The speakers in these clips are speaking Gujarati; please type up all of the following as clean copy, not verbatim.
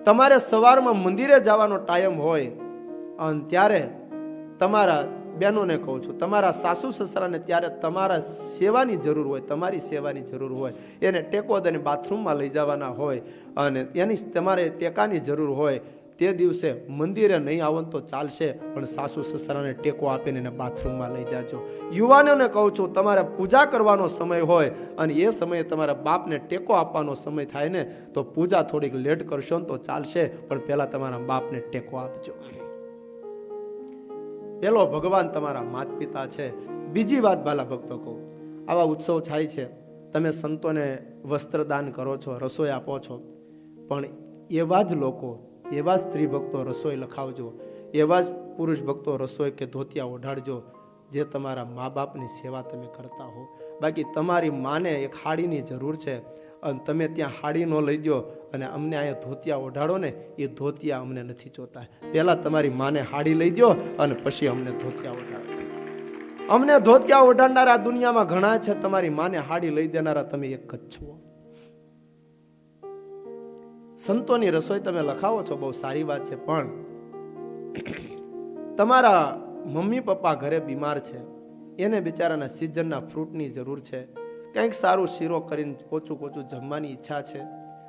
તમારે સવારમાં મંદિરે જવાનો ટાઈમ હોય અને ત્યારે તમારા બહેનોને કહું છું, તમારા સાસુ સસરાને ત્યારે તમારા સેવાની જરૂર હોય, તમારી સેવાની જરૂર હોય, એને ટેકો દઈને બાથરૂમમાં લઈ જવાના હોય અને એની તમારે ટેકાની જરૂર હોય, તે દિવસે મંદિરે નહીં આવો તો ચાલશે, પણ સાસુ સસરાને ટેકો આપીને એને બાથરૂમમાં લઈ જાજો. યુવાનોને કહું છું, તમારે પૂજા કરવાનો સમય હોય અને એ સમયે તમારા બાપને ટેકો આપવાનો સમય થાય ને, તો પૂજા થોડીક લેટ કરશો ને તો ચાલશે, પણ પહેલા તમારા બાપને ટેકો આપજો. પેલો ભગવાન તમારા માતા પિતા છે. બીજી વાત બાલા ભક્તો કહું, આવા ઉત્સવ થાય છે, તમે સંતોને વસ્ત્રદાન કરો છો, રસોઈ આપો છો, પણ એવા જ લોકો, એવા સ્ત્રી ભક્તો રસોઈ લખાવજો, એવા જ પુરુષ ભક્તો રસોઈ કે ધોતિયા ઓઢાડજો, જે તમારા મા બાપની સેવા તમે કરતા હો. બાકી તમારી માને એક હાડીની જરૂર છે અને તમે ત્યાં હાડી ન લઈ દો અને અમને અહીંયા ધોતિયા ઓઢાડો ને, એ ધોતિયા અમને નથી જોતા. પહેલા તમારી માને હાડી લઈ દો અને પછી અમને ધોતિયા ઓઢાડો. અમને ધોતિયા ઓઢાડનારા દુનિયામાં ઘણા છે, તમારી માને હાડી લઈ દેનારા તમે એક જ છો. સંતોની રસોઈ તમે લખાવો છો, બહુ સારી વાત છે, પણ તમારા મમ્મી પપ્પા ઘરે બીમાર છે, એને બિચારાના સિઝનના ફ્રૂટની જરૂર છે, કંઈક સારું શીરો કરીને ઓછું ઓછું જમવાની ઈચ્છા છે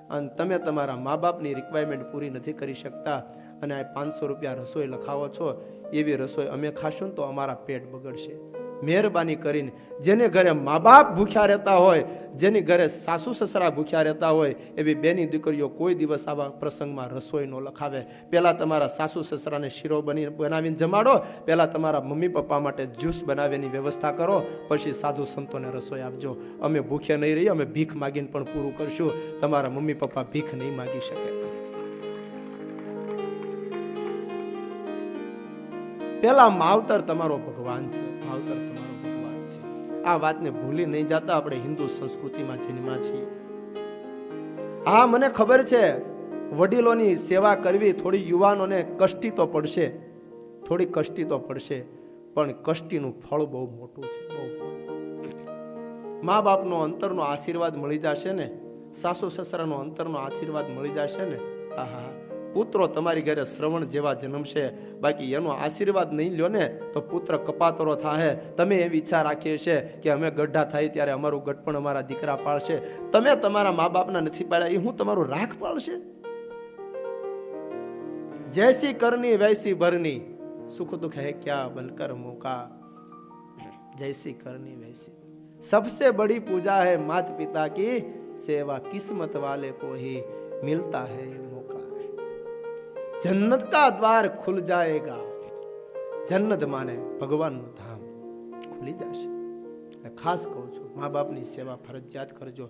અને તમે તમારા મા બાપની રિક્વાયરમેન્ટ પૂરી નથી કરી શકતા અને આ 500 રૂપિયા રસોઈ લખાવો છો, એવી રસોઈ અમે ખાશું ને તો અમારા પેટ બગડશે. મહેરબાની કરીને જેને ઘરે મા બાપ ભૂખ્યા રહેતા હોય, જેની ઘરે સાસુ સસરા ભૂખ્યા રહેતા હોય, એવી બેની દીકરીઓ કોઈ દિવસ આવા પ્રસંગમાં રસોઈ ન લખાવે. પહેલા તમારા સાસુ સસરાને શીરો બનાવીને જમાડો, પહેલા તમારા મમ્મી પપ્પા માટે જ્યુસ બનાવીની વ્યવસ્થા કરો, પછી સાધુ સંતોને રસોઈ આપજો. અમે ભૂખ્યા નહીં રહીએ, અમે ભીખ માગીને પણ પૂરું કરશું. તમારા મમ્મી પપ્પા ભીખ નહીં માગી શકે. પેલા માવતર તમારો ભગવાન છે, માવતર તમારો ભગવાન છે. આ વાતને ભૂલી નહીં જતા. આપણે હિન્દુ સંસ્કૃતિમાં જન્મ્યા છીએ. હા, મને ખબર છે વડીલોની સેવા કરવી થોડી યુવાનોને કષ્ટી તો પડશે, થોડી કષ્ટી તો પડશે, પણ કષ્ટીનું ફળ બહુ મોટું છે, બહુ. મા બાપનો અંતરનો આશીર્વાદ મળી જશે ને, સાસુ સસરાનો અંતરનો આશીર્વાદ મળી જશે ને, આહા, પુત્રો તમારી ઘરે શ્રવણ જેવા જન્મશે. બાકી એનો આશીર્વાદ નહીં લ્યો ને તો પુત્ર કપાતરો થાહે. તમે એવી ઈચ્છા રાખી છે કે અમે ગઢા થાય ત્યારે અમારું ગઢપણ અમારા દીકરા પાળશે. તમે તમારા મા બાપના નથી પાડ્યા, એ હું તમારું રાખ પાળશે? જૈસી કરની વૈસી ભરની, સુખ દુઃખ હે ક્યા બનકર મોકા. जैसी करनी वैसी। सबसे बड़ी पूजा है माता पिता की सेवा, किस्मत वाले को ही मिलता है ये मौका। जन्नत का द्वार खुल जाएगा। जन्नत माने भगवान નું ધામ ખુલી જશે। ખાસ કહું છું, મા બાપની સેવા ફરજિયાત કરજો।